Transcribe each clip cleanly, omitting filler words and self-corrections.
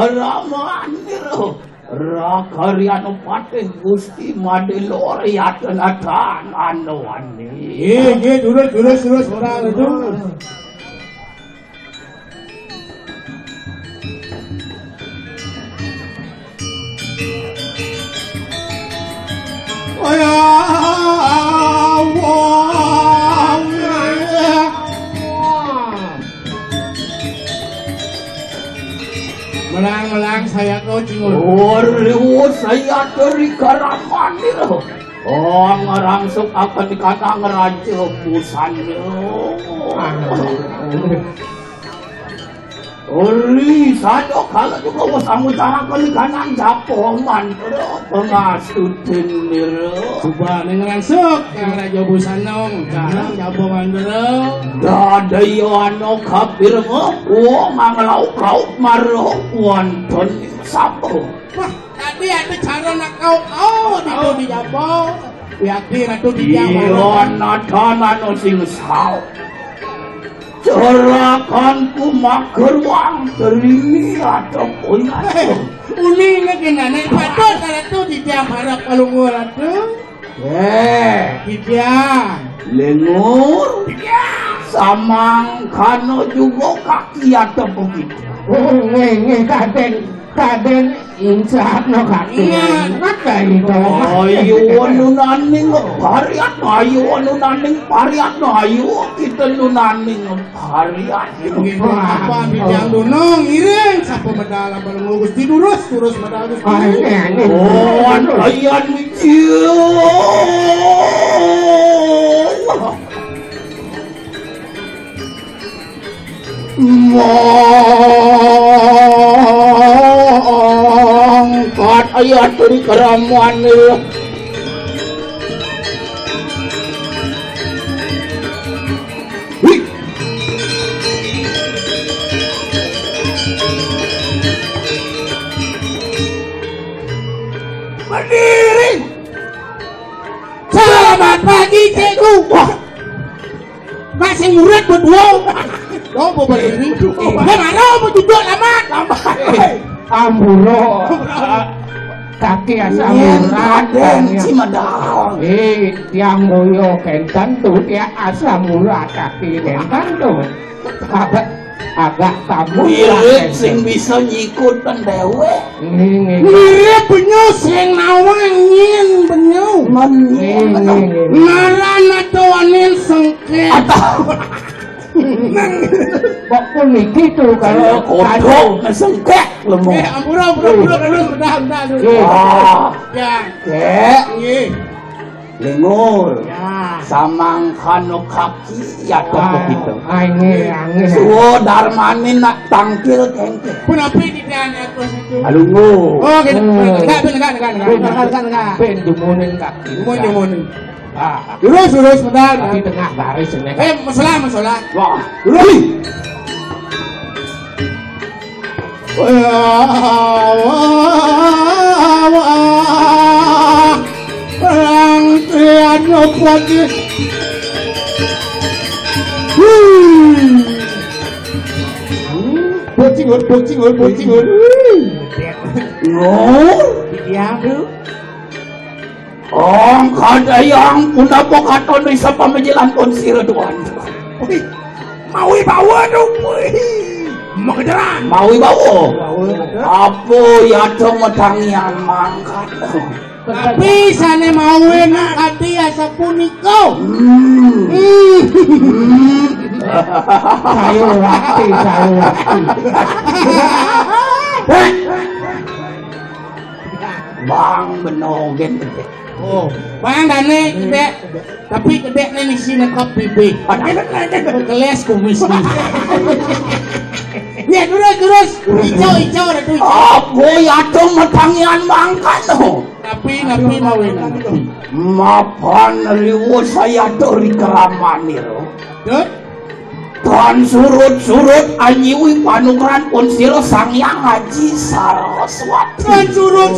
Karamanir Rakariano patih Gusti Madelor yaten-aten anu wani. Nggih, terus ora itu. Melang saya kau cingul. Saya dari Karamanir. Ngerangsuk akan dikata ngeraja busan. Sada kala juga wasamu carakan kanan japongan pengasutin nira. Coba ngerangsuk yang raja busan nong carang japongan nira. Dadayano kapir ngelauk-lauk marah wonton sapo. Wah, tadi ada cara nak kau di Jabong. Yakin atau di Jabong. Iya, nadana sing sao. Cerakanku mager wang terini atau punya. Uning lagi naik patut kalau tu di Jabong harap kalungur tu. Kipian. Lengur. Samang kano juga kaki atau begitu. Kaden insaf no kaki. Maka itu. Ayo nunaning pariat, ayo nunaning pariat, ayo kita nunaning pariat. Apa bidang dunong iring siapa medal balung Gusti turus medal Gusti. Ayan ciu. Mongkat ayat dari keramuan ni. Berdiri. Selamat pagi cikgu. Masih murid berdua. Oh, mau berdiri. Mana mau duduk lambat. Amburo kaki asa murad si madang. Tiang moyo kentan tu dia asa murad kaki kentan tu. Agak tamu. Mirip sing bisa nyikutan dewe. Mirip penyu sing nawangin penyu. Marana tuanin sengket. Kok pun gitu kalau kodok sengket lemu. Ampura terus bentar dulu. Ya. Lengur. Samang kano kaki ya begitu. Angin. Suwo darmanin nak tangkil kengke. Punapi di sana aku satu. Alungu. Oh gitu. Enggak. Ben jumunin kaki. Jumunin. Lurus bentar. Di tengah baris ini. Masalah. Wah, lurus. Perang triano pagi. Bocingul. Diam dulu. Kada yang punta po katon di sa pamajilan konsira doan. Maui bawa dong. Magdaran. Maui bawa. Apo ya dong matangian mangkat. Tapi sana maui nak hati asa puniko. Sayur hati. Bang benogen. Oh, bang dane gede. Tapi gede nih sini kopi be. Keles kumis. Ya terus. Hijau ada tuh. Apo ya dong matangian mangkat no. Tapi mau ini. Mapan riwo saya dari Karamanir. Dan surut anyiwi panukeran Kunsiro Sangyang Haji Saraswati. Dan surut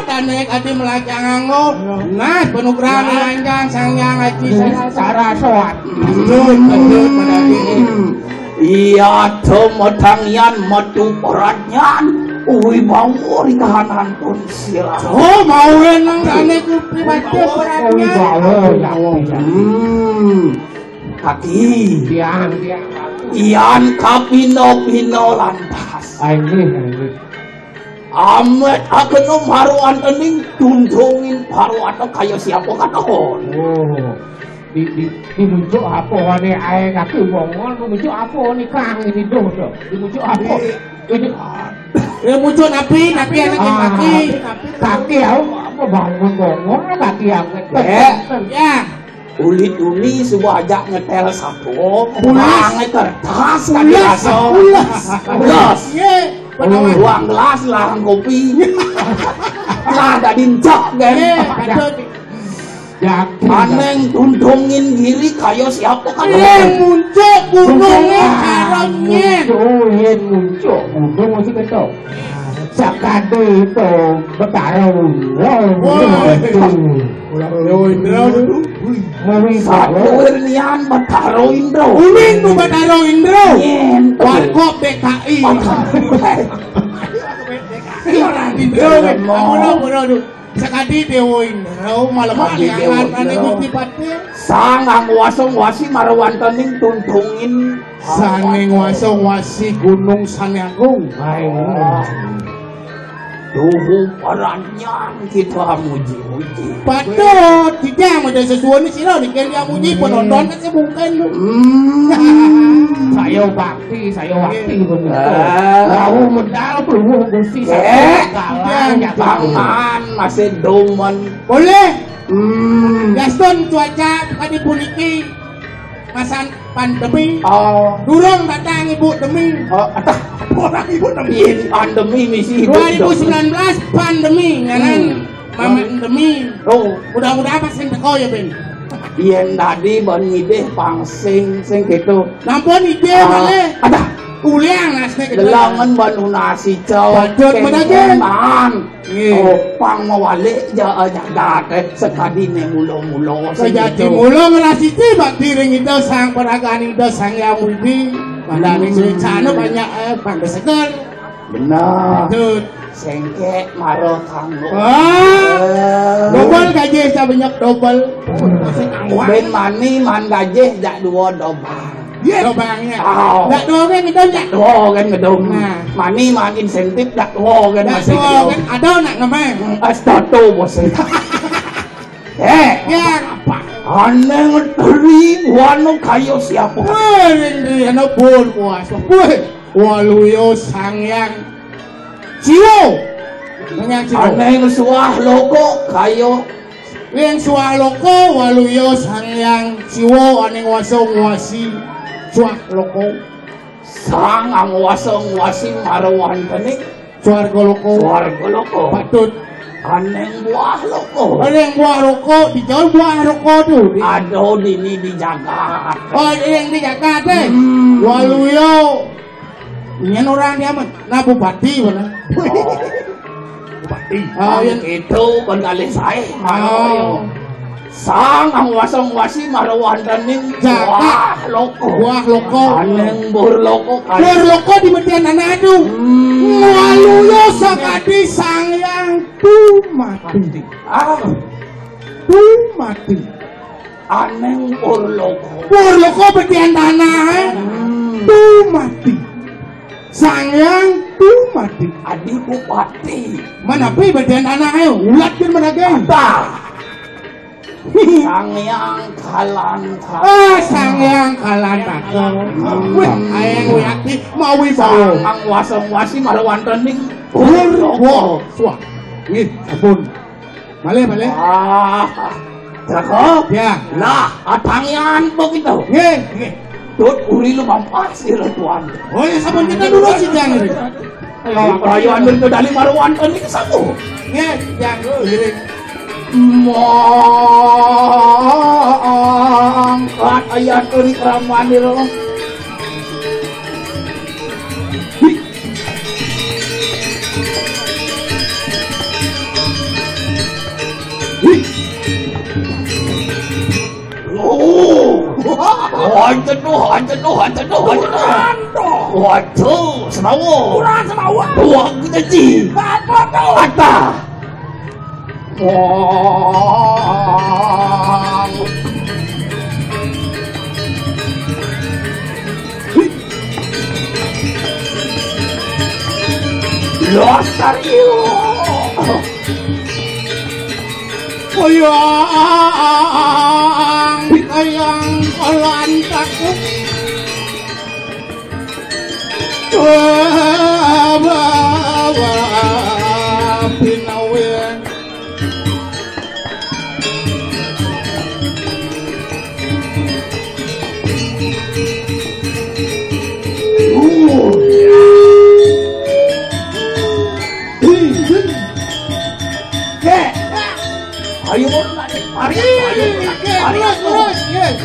dan naik hati melajang nganggo. Nah panukeran lanjang Sangyang Haji Saraswati. Lanjut pada ini. Iya temetangyan metu peranyan Uy mau ring kahanan pun sila. Oh mau nang rane ku pribadi perannya. Kaki. Tiang. Ian kapino lantas. Ini. Amet akan haruan tening tundungin haruan kayo siapa katon. Oh. Dibujuk apa wane ae kaki wong dibujuk apa ni kang ini dodo. Dibujuk apa? Ya muncul napi anak Kaki apa bangun ngomong kaki aku. Ya. Uli sebuah ajak ngetel satu. Ulas kertas kan langsung. Ulas. Uang gelas lah kopi. Lah ada dincak kan. Aneng tundungin diri kayo siapa kan? Muncul gunungnya caranya. Muncul gunung masih ketok. Sakade itu bertarung. Satu irnian Bataro Indro. Uling tuh Bataro Indro. Warkop DKI. Orang Indro. Aduh. Sakadi Dewo Indro malam yang aneh gusti pati. Sangang wasong-wasi marwan tening tuntungin. Saneng wasong-wasi gunung Saneagung. Tuhu perannya kita muji-muji. Patut tidak ada sesuatu ni sila ni kaya muji penonton kan saya bukan lu. Saya waktu benar. Tahu medal perlu gusti saya. Tangan masih doman. Boleh. Gaston cuaca tadi puniki masan pandemi. Durung datang ibu demi. Orang ibu demi pandemi misi 2019 pandemi kan pandemi. Mudah-mudahan pasing teko ya Ben. Yen tadi ban ngideh pangsing sing gitu. Nampun ide malih. Ada uliang nasne gitu. Delangan ban unasi cau. Badut menagen. Pang mawalik jagat sekadi ne mulo-mulo. Sejati mulo ngerasi tiba tiring itu sang peragani itu sang yang mudi. Pandang ini sana banyak pandai segar. Benar. Sengkek maro tanggo. Dobel gaji saya banyak dobel. Ben mani man gaji dak dua dobel. Dobangnya. Dak dua kan ngedom dak. Dua kan ngedom. Mani man insentif dak dua kan masih. Dak dua kan ada nak ngemeng. Astato bos. Ya apa? Aneng ribuan kayo siapa? Ini anak bol puasa. Waluyo sangyang Ciwo. Aneng suah loko kayo. Yang suah loko waluyo sangyang Ciwo aneng wasong wasi suah loko. Sang ang wasong wasi marwan tenik. Suarga loko. Patut. Aneng buah loko. Aneng buah loko, di jauh buah loko tuh. Aduh ini dijaga. Oh yang dijaga teh. Waluyo. Nyen orang dia mah, nah bupati mana? Bupati. Yang itu kan kali saya. Sang ang wasong wasi marwan tening buah loko. Aneng bur loko. Bur loko di median anak aduh. Waluyo sakadi sangyang tu mati. Aneng bur loko median tanah. Tu mati. Sangyang tu mati. Adi bupati. Mana pi median tanah ayo. Ulat kan mana geng? Sangyang kalanta. Sangyang kalanta. Ayang uyaki mau wibawa. Sang wasong wasi marwan tening bur loko. Suah. Nih, ampun. Male. Cakep. Ya. Lah, atangian begitu. Nggih. Tut uri lu mampas ira tuan. Oh ya sampun kita dulu sih jangan. Ayo perayaan itu dari marwan tening satu. Nggih, jangan lirik. Angkat ayat uri keramanir. Waduh, semawo. Kurang semawa. Wah, keji. Apa tuh? Ata. Wah. Losario. Kayang kelantakku. Pinawen. Ayo Terus, yes.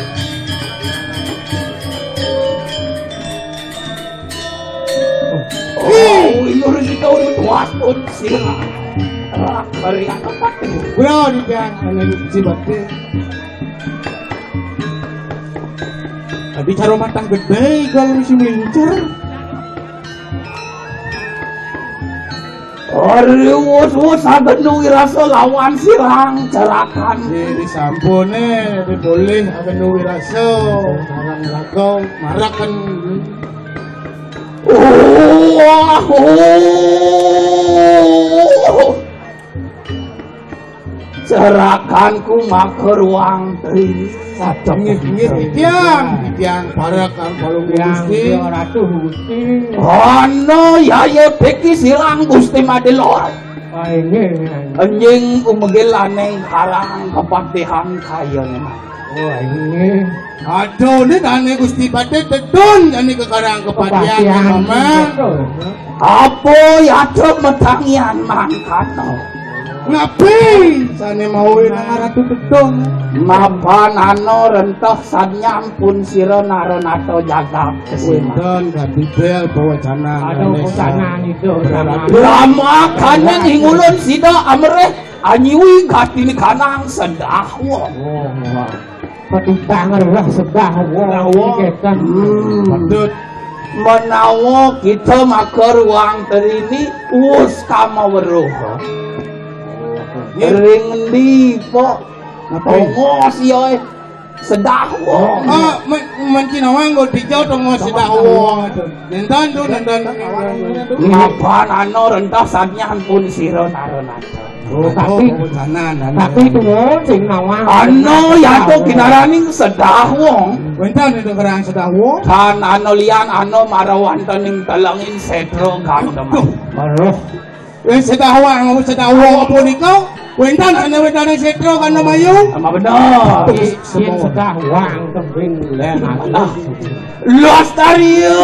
Oh, ini harus ikaw rin tuwaton sila. Kari apa pati? Bro, di gang ano si Bate. Adi caro matang gede kalau si melincar. Wos agad nung iraso lawan silang carakan. Di sampone, di boleh akan nuwi raso. Marang lagaw, marakan. Cerakanku maker ruang teri. Tiang parakan balung gusti. Ratu Gusti. Ano yaya peki silang gusti madelor. Ini. Anjing umegelaneng karang kepatihan kaya naman. Oh ini. Aduh, ini dane gusti Bate dedon yani kekarang kepatian mama. Apa ya metangian mangkano. Ngapain? Sane mauin ang ratu dedon. Mapan ano rentoh sanyampun siro naronato jaga Sinton ganti bel bawa jana. Aduh pesanan itu. lama kanya ngulun sida amreh anyiwi gatini kanang sedah wong. Patitangan lah sedah wong ketan. Patut Menawa kita maker uang terini us kama weruh. Ring endi po? Ngos yo sedah wong. Mungkin awang go dijauh tong sedah wong. Nentan tu nentan. Mapan ano rentah sanyampun siro naronato. Tapi itu sing nawang. Ano yato kinaraning sedah wong. Wentan itu kerang sedah wong. Kan ano lian ano marawantan ning talangin setro gandem. Aduh. Sedah wong apa nikaw? Wentan ana wentan setro kan mayu. Ama bener. Sing sedah wang tembing len alah. Lostario.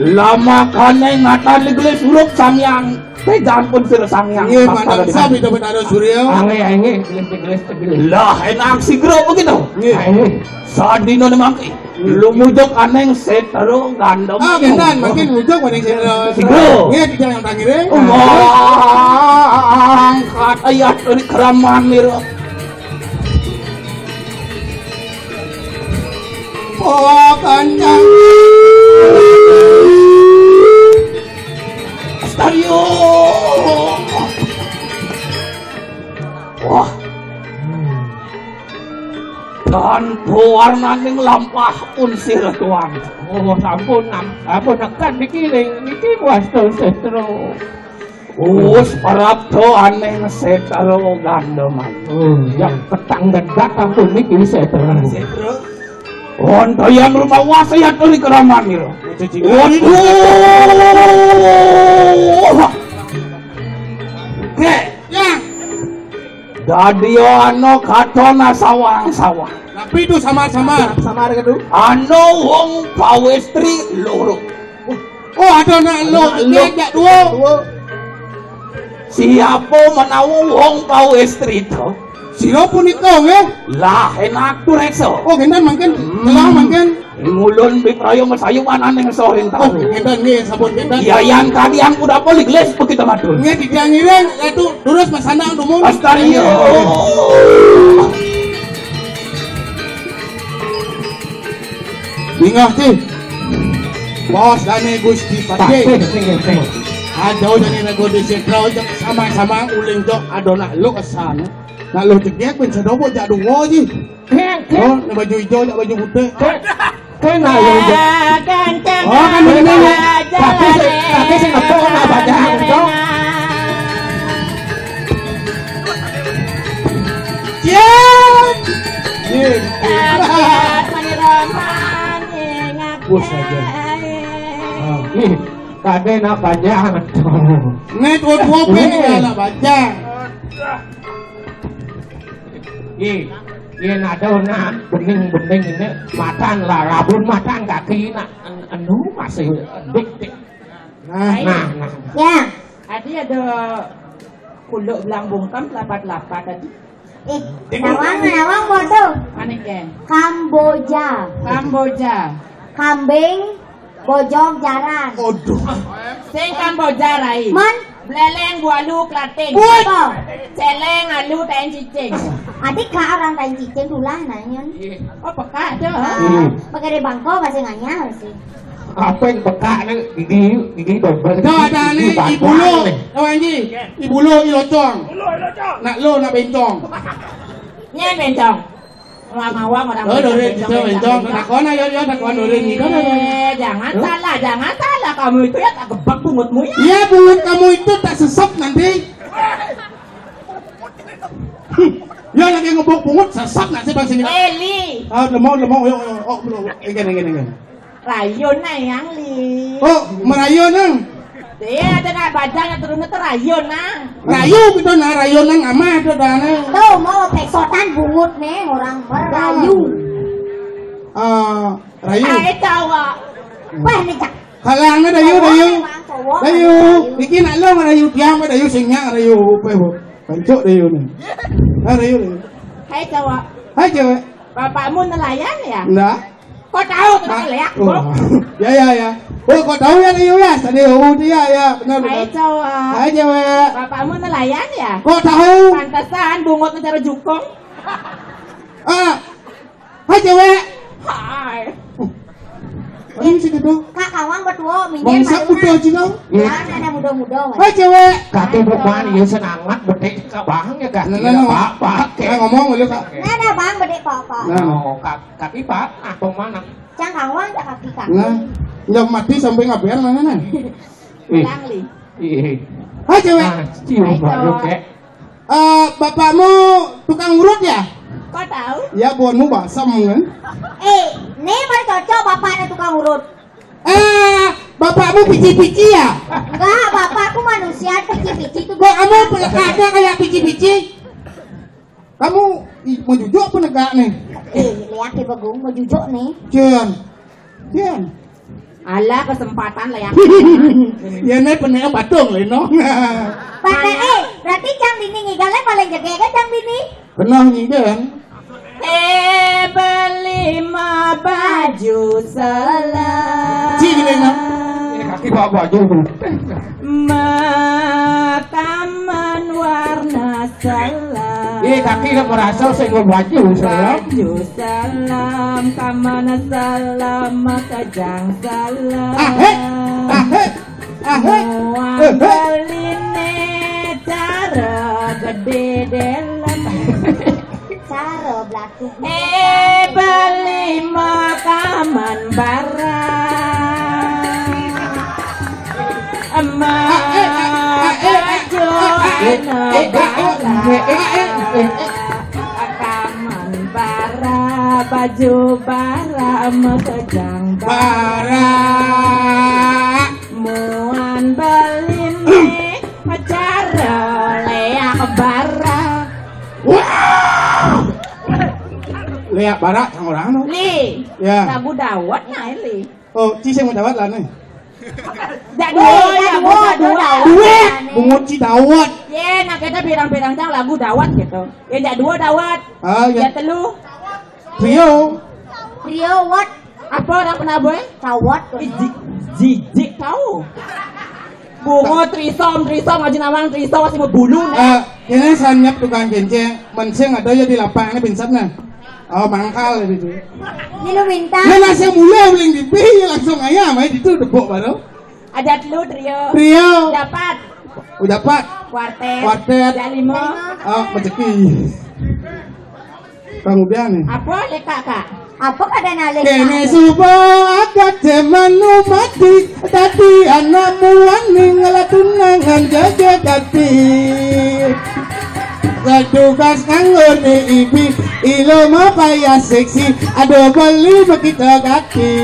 Lama kane ngatan ligles uruk samyang. Pejan pun sir samyang. Iya, mandang sabi dapat ada surya. Ange gelis tegel. Lah enak sigro begitu. Ini Sadino namang lumujok aneng setero gandom. Gentan makin ujung maning setro. Sigro. Iya di jalan tangire. Angkat ayat dari keraman niro. Oh kanjang. Astario. Wah. Tanpa warnaning lampah pun sir tuan. oh sampun nekan niki wasta setro. Us parap to aneng setero gandoman. Yang petang dedak ampun niki setro. Onto yang rumah wasa ya tuli keraman niro. Waduh. Oke. Ya. Dadio ano katona sawang-sawang. Tapi itu sama-sama harga tu. Ano wong pawestri loro. Oh ada nak lo ngejak dua. Siapa menawa wong pawestri to? Siapa pun itu ya? Lah enak tu rekso. Oh gentan makin, telah makin. Ngulun biprayo masayuan aneng soring Oh tahu. gentan ni sabun gentan. Ya yang tadi yang udah polik les begitu madun. Ni di jangiran itu terus masana umum. Astario. Tinggal sih. Bos dane Gusti Pati. Ada jani nego di sekro sama-sama uling jok adona lu kesan. Nak lu cekek pun sedobo jak dungo ji. Oh, na baju hijau jak baju putih. Kena yang Oh, kan begini ya. Tapi saya nggak tahu apa aja dong. Bos aja. Kade nak baca Net dua pengen lah baca. Iya ada bening ini matan lah rabun matan kaki nak anu masih dik. Nah. Ya. Tadi ada kuluk belang bungkam lapat-lapat tadi. Nawang bodoh. Mana ke? Kamboja. Kambing bojong jaran. Aduh. Sing Kamboja rai. Man, Beleng bualu klating. apa? Celeng alu ten cicing. Adik kak orang tain cicing tulah nanya. Oh peka tu. Pakai di bangko masih nganyal sih. Apa yang peka ni gigi dobel. Dah ada ni ibu lo. Awak ni ibu lo ilocong. Nak lo nak bencong. Nye bencong. Ngawang orang. Dore kita bencong. Nak kau nak yo nak kau dore ni kau. Jangan salah kamu itu ya tak gebak bungutmu ya. Ya bungut kamu itu tak sesep nanti. Ya lagi ngebuk bungut sesep nak sih bang sini. Eli. Lemau yo. Oh belum. Again. Rayun na yang li. Oh merayu nang. Dia ada nak bajang yang turunnya terayun na. Rayu kita nak rayu nang amat tu dah nang. Tuh mau peksotan bungut nih orang merayu. Rayu. Ay tawa. Wah nih cak. Halang na dayu. Iki nak lo rayu tiang pa dayu singnya rayu pe bo. Pancuk dayu ni. Rayu. Hai tawa. Hai cewek. Bapakmu nelayan ya? Enggak. Kau tahu tentang leak? Ya. Oh, kau tahu ya dayu ya? Tadi dia ya, benar. Hai tawa. Hai cewek. Bapakmu nelayan ya? Kau tahu? Pantesan bungut mencari jukung. Hai cewek. Hai. Ini sih tu. Kak kawang berdua minyak. Bangsa muda juga. Ada muda-muda. Hai cewek. Kaki bukan ya senangat betik ke bang ya kaki. Pak. Ngomong dulu kak. Ada bang bedek pokok. Kaki pak. Apa mana? Cang kawang ya kaki kaki. Nah, yang mati sampai ngapain mana nih? Pulang li. Hai cewek. Cium baru kek. Bapakmu tukang urut ya? Kau tahu? Ya, buanmu basam kan? Nih baru cocok bapaknya tukang urut. Bapakmu pici-pici ya? Enggak, bapakku manusia pici-pici tuh. Kok kamu ada kayak pici-pici? Kamu mau jujur apa negak nih? Lihat di bagung mau jujur nih. Jen. Ala kesempatan lah ya. Ya nih penel patung leno. Pada berarti Cang Dini ngigalnya paling jaga kan Cang Dini? Pernah nyiden. Beli ma baju selam. Gini nak. Kaki bawa baju. Makaman warna selam. Kaki dah merasa saya baju selam. Baju selam, kamana selam, makajang selam. Muang beline cara gede dalam. Cara belakang. Beli makaman barang. Makaman bara, baju bara, makajang bara. Muan beline cara leak bara. Lihat barak sang orang no. Li, Ya. lagu dawat na li. Oh, ciseng mau dawat lah nih. Dua. Duit, bungut ci dawat. Ye, nak kita pirang-pirang cang lagu dawat gitu. Ya jak dua dawat. Ya. Ya telu. Trio. What? Apa orang pernah boy? Cawat. Jijik tahu. Bungo trisom aja nawang trisom masih mau bulu nih. Ini sanyap tukang kencing, menceng ada ya di lapangan ini pinsat nah. Oh, mangkal itu. Ini lu minta. Lah nasi mulai uling di piye langsung ayam ae itu debok baru. Ada telut Rio. Rio. Dapat. Udah Pak. Kuartet. Ada 5. Oh, rezeki. Kemudian nih. Apa leka kak? Apa kada nalik? Kene suba agak temanu mati tadi anakmu wani ngelatunangan jaga kati. Gadugas ngangone ibi ilo mapaya seksi ada beli begitu kaki.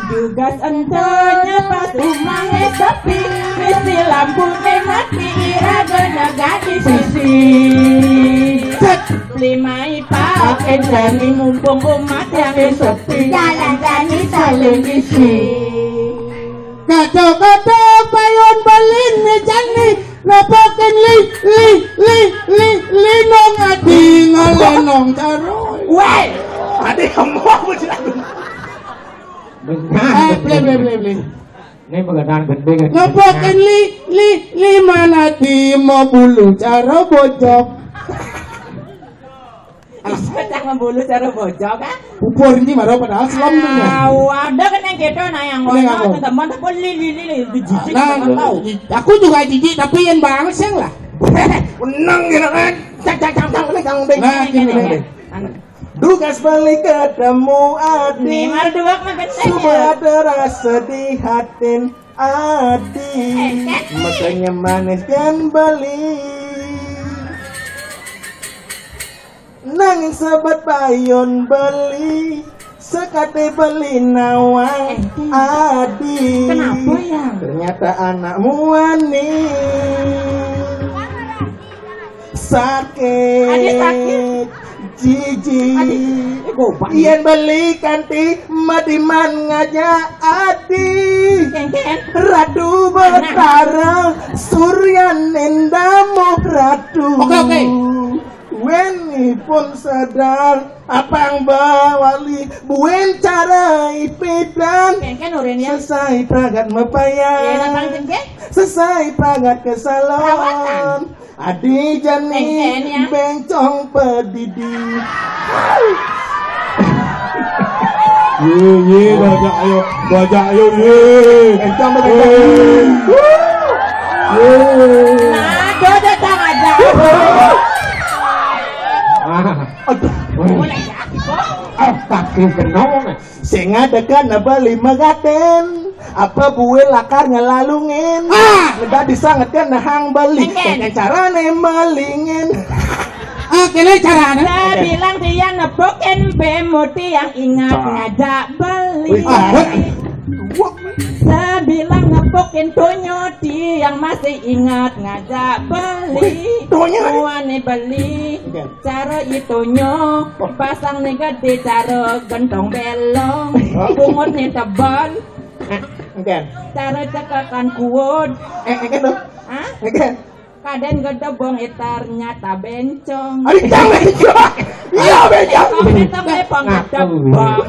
Dugas entonya pas rumahnya sepi, mesti lampu mati iragana gadi sisi. Limai pakai jani mumpung umat yang sepi, jalan-jalan saling isi. Kata-kata payon balin jani napakin li nong adi ngalenong taroy. Weh, ade kamu apa sih? Beli. Ini mengenang gending. Napakin li mana di mau bulu cara bojok. Jangan bulu cara bojok kan? Pupur ini baru padahal selam tuh ya. Ada kan yang gitu nah yang ngono teman apa li dijijik tahu. Aku juga jijik tapi yang banget sih lah. Menang gitu kan? Cang Nah, Dugas balik ketemu Adi. Nih marduak makan Coba ada rasa di hatin Adi. Makanya manis kan balik. Nanging sahabat payon beli sekate beli nawang Adi. Kenapa ya? Ternyata anakmu wani sakit. Adi sakit. Jiji yen beli kanti madiman ngajak Adi. Radu betara suryan endamu radu. Oke. Weni pun sadar apa yang bawali buen cara ipidan selesai pragat mepayang selesai pragat kesalon adi jani bencong pedidi. Ye bajak ayo ye bencong Nah, do datang aja. Kaki kenong. sing adegan bali magaten apa buwe lakar ngelalungin udah disangetkan hang bali dengan carane malingin. Kene carane. Saya bilang dia nebokin bemuti yang ingat ngajak beli. Saya bilang nebokin Tonyoti yang masih ingat ngajak beli. Tuane beli. Cara itonyo pasang nih gede cara gentong belong. Bungut nih tebal. Cara cekakan kuot. Hah? Kaden gedebong ternyata bencong. Bencong. Iya bencong. Kamu telepon gedebong.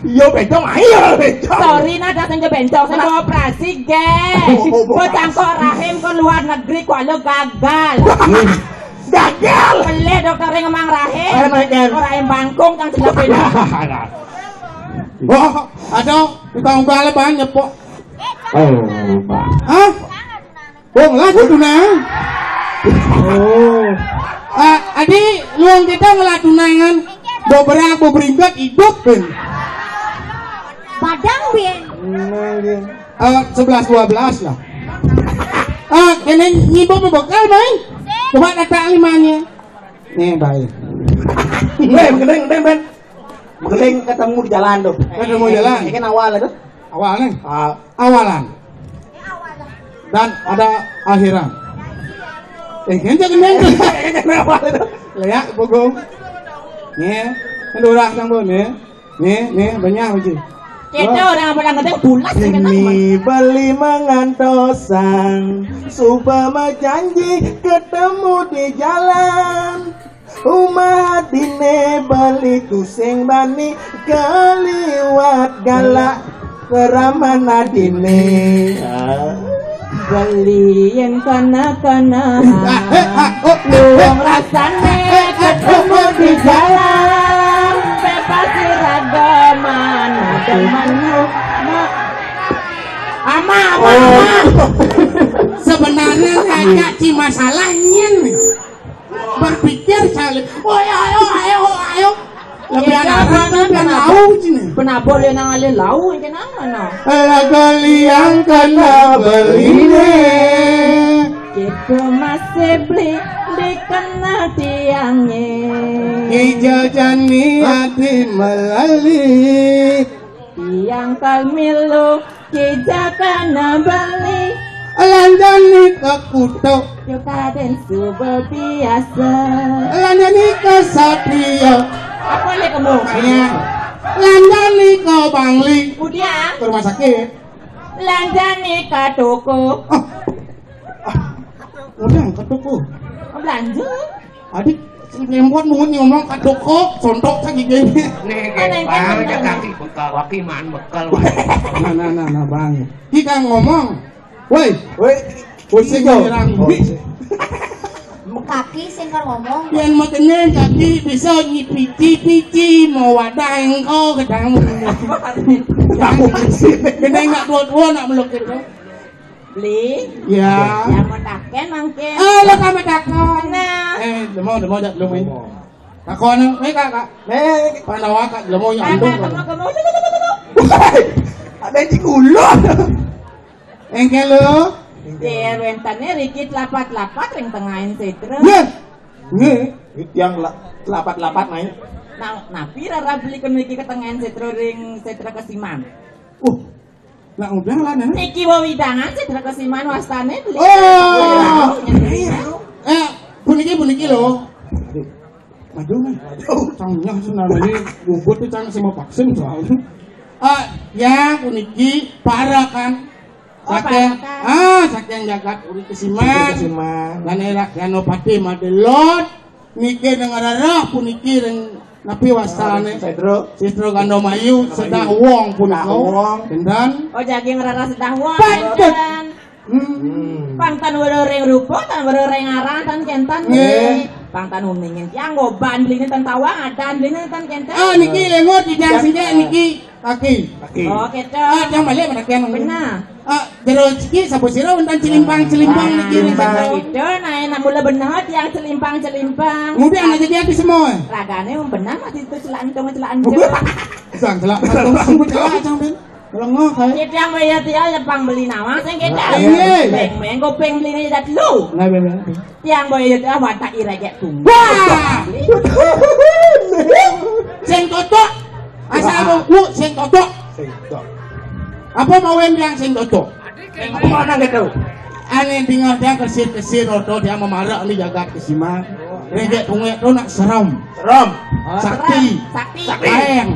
Iya bencong, ayo bencong. Sorry nada senja bencong, senja operasi guys. Bocang kok rahim ke luar negeri kok lo gagal. Gagal. Beli dokter yang ngomong rahim. Rahim bangkung kang sebelah beda. Oh, aduh, tukang bale banyak pok. Oh, Pak. Hah? Bong lagi tuh nang. Oh. Adi, luang kita ngelatunangan beberapa beringkat hidup kan. Padang bin. 11-12 lah. Kene nyibuk bekal main. Coba data limanya. Nih baik. Ben. Beling ketemu di jalan tuh. Ketemu jalan. Ini kan awal itu. Awalnya. Awalan. Dan ada akhiran. Kan jangan Awal itu. Lihat pogong. Nih, kan udah sambung nih. Nih banyak lagi. Kita orang bilang katanya bulat. Ini beli mengantosang supaya janji ketemu di jalan. Umah dine balik kusing bani keliwat galak keramana dine beliin kana luang rasane ketemu di jalan bebas iragaman temanmu ama Sebenarnya ngajak ci masalahnya nih. Berpikir sekali. Oh ayo. Lebih anak tahu sini. Pernah boleh nangalin lau kenapa? Lagali yang kena beline Kita masih beli dikena tiangnya. hijau jani hati melalui Tiang kalmilu kita kena beli. Landani ke kuto Juga dan subuh biasa. Landani ke satria Apa boleh kamu? Ya. Landani ke Bangli. Kemudian Ke rumah sakit. Landani ke toko. Udah ke toko. Belanja. Adik lembut nuhun ngomong ke toko. Sontok saja gini. Nih bang jaga bekal wakiman bekal Nah bang. Kita ngomong. Woi. Pusing yo. Kaki sing kan ngomong. Yang makanya kaki bisa nyipici mau wadah engkau ke dalam. Kamu masih. Kita nggak tua nak meluk itu. Beli. Ya. Yang mau taken mangkin. Lo kami takon. Nah. Lemau dak lo main. Takon mereka kak. Pandawa kak lemau yang andung. Kamu. Ada di kulon. Engkel lo. Dia rentannya rikit lapat-lapat yang tengahin setro. Nge. Yang lapat-lapat main. Nah, pira beli ke tengahin setro ring setro kesiman. Nah udah lah nih. Niki wawidangan setro kesiman wastane beli. Oh. Puniki lo. Maju nih. Cangnya sebenarnya bubut tuh cang sama vaksin soalnya. Ya puniki parah kan. Saking jagat uri kesiman. Dan erak yanopati madelot. Niki dengararah puniki ring napi wastane. Sitro gandomayu sedah wong puniko. Dan Oh jaging rara sedah wong. Pantet. Pangtan wereng rupa, tan wereng arang tan kentan. Pangtan umingin tiang goban beli tan tawang adan beli tan kentan. Niki lengot di jangsinya niki kaki. Oh gitu. Yang balik menakian. Benar. Jero ciki sabu sira untan cilimpang niki ring Nah itu nah mula benar tiang celimpang. Kemudian aja dia di semua. Ragane benar masih itu celaan dong. Sang celak sambut celak cang ben. Lengah kae. Kita yang bayar tiang Jepang beli nawang sing kita. Iya. Beng gopeng beli ni dat lu. Nah ben. Tiang bayar tiang watak iragek tung. Wah! Sing totok. Asal lu sing totok. Apa mau yang sing totok? Apa mana gitu? Ane tinggal dia kesir oto dia memarak di jagat kesiman. Regek tunggu itu nak seram. Sakti. Aeng.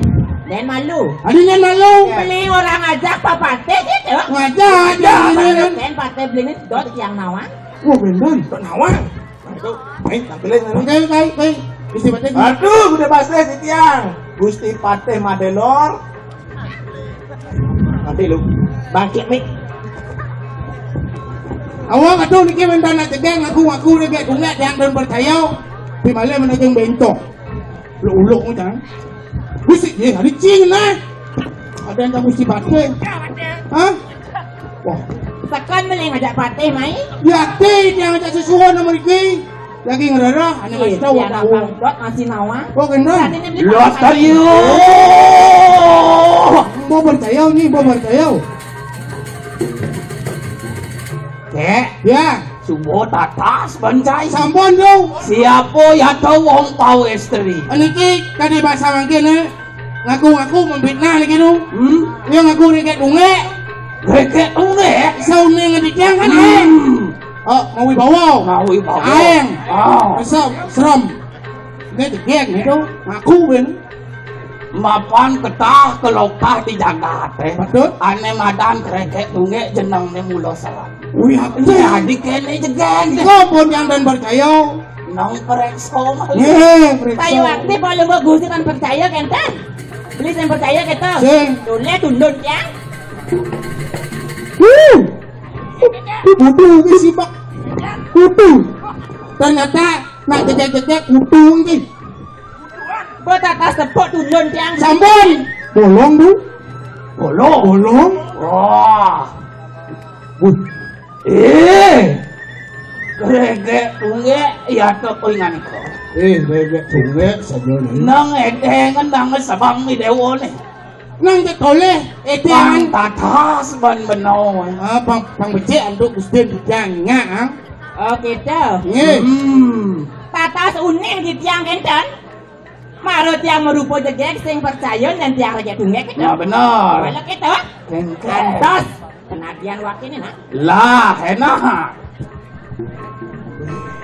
Dan malu. Adinya malu. Beli orang ngajak papate gitu. Ngajak aja. Dan pate beli ni dot yang nawang. Wah bendan. Nawang. Itu main tampilin ini. Kai. Gusti Pateh. Aduh, udah bahasa si tiang. Gusti Pateh Madelor. Nanti lu bangkit mik. Awak atuh niki bendan nak cegeng aku regek tunggu yang dan percaya. Pi male menajeng bento. Lu macam. Gusti ye hari cing nah. Ada yang Gusti Pateh. Hah? Wah. Tekan beli ngajak pate mai. Ya teh dia ngajak sesuatu nama iki. Lagi ngerara ane masih tahu Dia gampang dot masih nawang. Oh gendang. Los tayo. Mau percaya nih, mau percaya. Kek Ya, subuh tatas bancai sampun dong. siapa yang tahu wong tahu istri Aniki kadi bahasa mangkene ngaku memfitnah lagi nu. Dia ngaku reket unge. reket unge Saune ngedikian kan Oh, mau wibawa. ngawi bawa Aeng. oh Serem. Ini degek gitu. Ngaku ben. mapan ketah kelokah di Jakarta Betul. ane madan reket unge jenengnya mula salam Wih, apa jadi kene jegen Kau pun yang dan percaya. nong perekso malu Kayu aktif kalau mau gusti kan percaya kentan. Beli yang percaya kita. Sing. Tulis tundun ya. Bodoh ke si Pak. Bodoh. Ternyata nak jejak-jejak udung ki. Betata sepok tunun tiang Sampun. Bolong Bu. Bolong. Wah. Gregek tungge ya to ingan ko. Gregek tungge sajone. Nang edengan nang sabang mi dewo ne. Nang te toleh Edengan tatas ban beno. Pang becek anduk Gusti dijang ngak. Oh gitu. Nggih. Tatas uning di tiang kenten. Marut yang merupa jegek sing percaya dan tiang raja tunggek gitu. Ya benar. Kalau gitu. Kantos. Penadian wakini nak. Lah enak.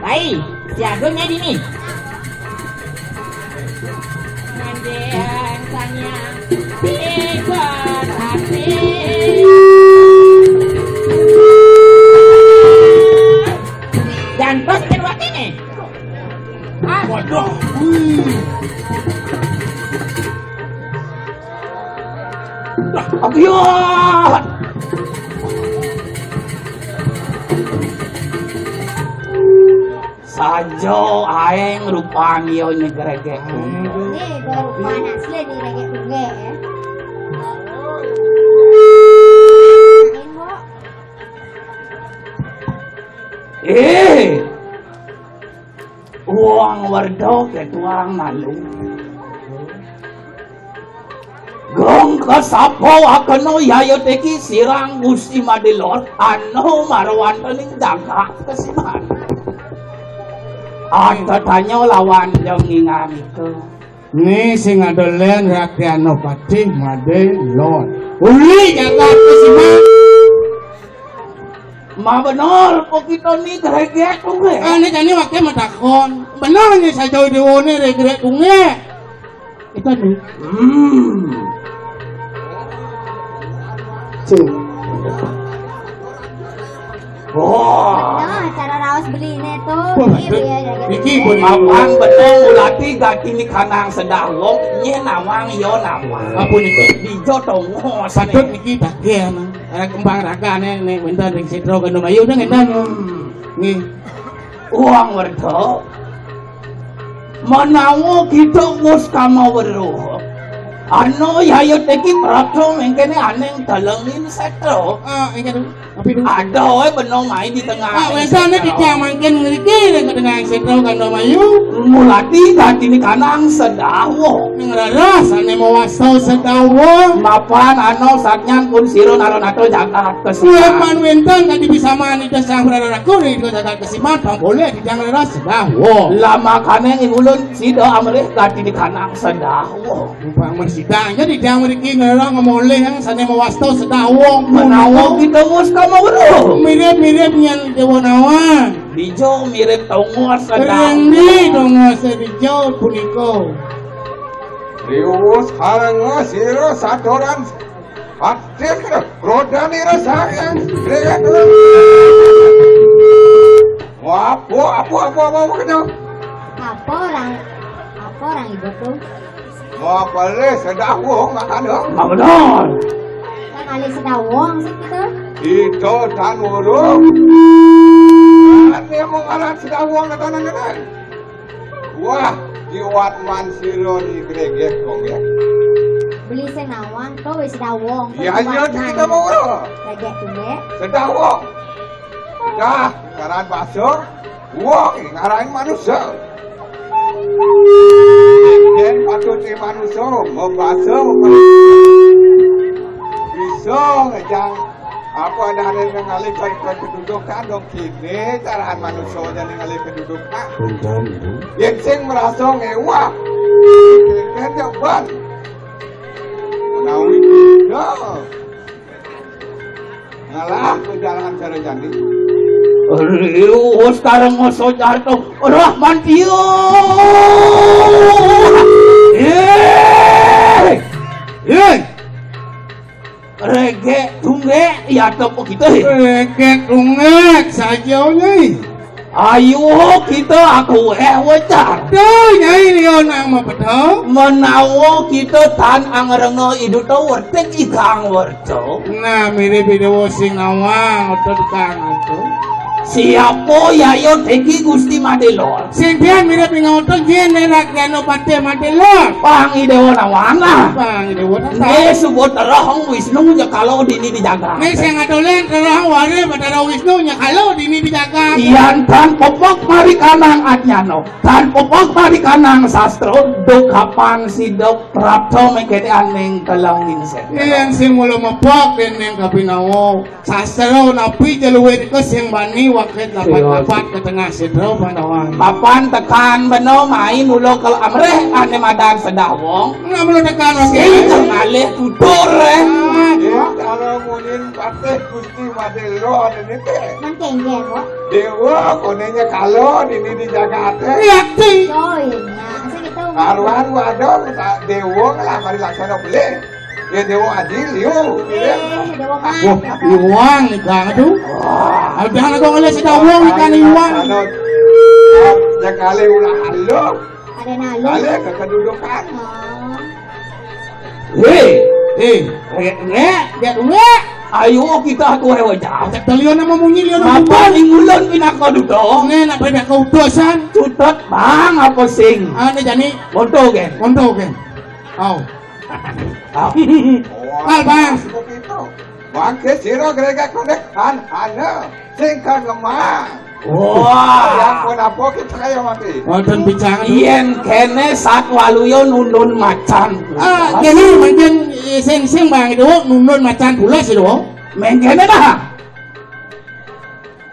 Baik, siagonya dini. Mandian tanya Bikot hati Jantos kan wakini. Waduh. Abiot. Sajo aeng rupang yo ni gregek. Ini baru panas le di regek tungge ya. Uang wardo ke tuang malu. Gong kasapo akono yayo teki sirang Gusti Madilor ano marwan paling jaga kesiman. Anta tanyo lawan yang ingan itu. Ni sing adolen rakyano pati Madilor. Uli jaga kesiman. Ma benar kok kita ni gregek tungge. Ini jani waktu matakon. Benar ni saja diwone regret tungge. Itu nih. Wah. Nah, cara raos beli ini tuh. Iki pun Mawang bener ulati gaki ni kanang sedawong nye nawang yo nawang. apa niki? Dijo tongo Patut niki bagian. Kembang raga nih bentar ring Sidro kan Mayu nih ngedan. Nih. Uang werdo. Manawo kita wis kama weruh. Ano yayo teki prato mengkene aneng dalengin setro. Ingat apa itu? Ada wae beno main di tengah. Wesane dijang mangken ngriki ning kedengaran Sidro kan Mayu. Mulati gaki ni kanang sedawo. Ning rasane mau wasau sedawo. Mapan ano saknyan pun siro naron ato jagat Kuwi kesiman. man wenten kan bisa mani dasang raraku ning jagat kesiman bang boleh dijang ras sedawo. Lama kaneng ingulun sido amrih gaki ni kanang sedawo. Bang mersidangnya dijang mriki ngerang ngomoleh yang sane mau wasau sedawo. Menawo kita wis kama weruh. Mirip-mirip nyan Dewa Nawan. Dijo mirip tongo sedawo. Rendi dong sedijau puniko. Rius harang siro satoran aktif roda ni rasakan mereka apa kena Apa orang ibu tuh? apa le sedawong ada Benar. Kan ali sedawong sih kita. itu tan urung dia mau kalah sedawong katanan wah jiwat man siro ni gregek kong ya Beli senawang tuh wis sedawong. iya kita mau urung Regek tungge. sedawong dah ngaran basur wah ngaran manusia Ikan patut si manusia membaca bisa ngejang apa ada yang ngalih kedudukan dong kini carahan manusia jadi ngalih kedudukan yang sing merasa ngewah kan jawaban menawi tidak ngalah perjalanan cara jadi Rius sekarang ngoso jarto Rahman Tio. Regek tungge ya topo kita. Regek ungek saja nih. Ayo kita aku wecar. Tuh nyai Leonang mah betul. Menawo kita tan angrenge idu to wertek ikang werto. Nah mirip video sing awang atau kang itu. Siapa yayo teki Gusti Madelor? Sing pian mirip ngoten yen nek Ganopati Madelor. Pangi dewa nawana. Bang dewa ta. Ne subut roh Wisnu nya kalau dini dijaga. Nek sing adolen terang ware Bathara Wisnu nya kalau dini dijaga. Iyan tan popok mari kanang Adnyano. Tan popok mari kanang sastro do kapan sidok prapto mekete aning kalangin set. Yen sing mulo mepok den ning kapinawo. Sastra napi jaluwe ke sing bani waket lapat-lapat ke tengah sidro Pandawan. Papan tekan beno mai mulo kal amreh ane madan sedawong. Nggak perlu tekan Sing ngalih tutur Ya, kalau munin patih Gusti Madelor ini teh. Mangkengge kok. Dewa konenya kalau dini dijaga teh. Liati. Joinnya, asa gitu. Karuan wadong dewa ngelamari laksana beli. Ya dewa adil yuk. Dewa mah. Wah, iwang ikang aduh. Udah na kong alas dawong ikan iwang. Ya kali ulah halo. Ada nalu. Kali kekedudukan. Hei, Dia dulu. ayo kita aku wajah. Talion na mamunyi lion. Bapak ingulon pinako dudo. Nge nak pada kau dosan. Cutot bang apa sing? Ane jani. Monto gen. Kontau ke. Au. Wah, Bang. begitu. Bangke siro gerega kodek ana singkan lemah. Yang Wah. pun apa kita kaya mati. Wonten bicara. Yen kene sat waluyo nunun macan. Gini mungkin sing bang itu nunun macan pula sih doh. Mengkene dah.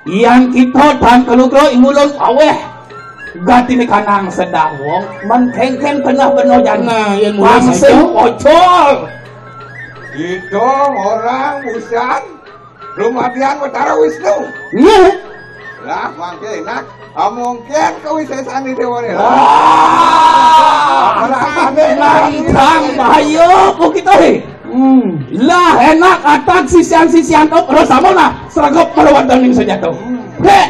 Yang kita dan kelukro ingulon aweh. Ganti ni kanang sedawong. Mengkengken kena beno jana. Nah, yang mulai Pangsing saja. pocol. Itu orang busan rumah Dian Bathara Wisnu. Iya. Lah mangke enak. Mungkin kewisesan di dewa ni. Nantang bahayo po kita he. Lah enak atak sisian-sisian to pero samo na seragap merawat daning saja to. He.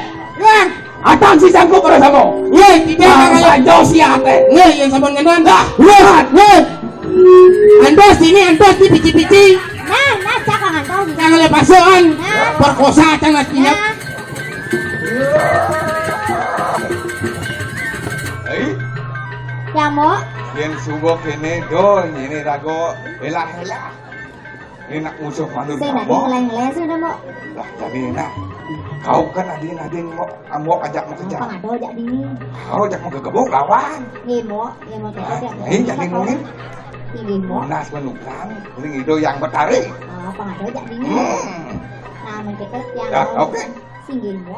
Atak sisian ko pero samo. Ye, tidak Ang sajo siate. Nge, yang sabon ngendan dah. Nge. Andos ini pici-pici. Nah, jangan tahu. Jangan lepasan. Perkosa jangan tinjau. Ya mo. Yang subok ini don ini rago elah-elah. Enak musuh manusia. Saya nak ngeleng-ngeleng sudah mo. Lah jadi enak. Kau kan adin mau ajak mau kerja. Pangado jadi ni. Kau ajak mau kegebuk lawan. Ni mo, yang mau kerja. Ini jadi ngomongin. Ini mo. Munas menukang. Ini itu yang bertarik. Pangado jadi ni. Hmm. Nah, kita yang Ya, oke. singgih mo.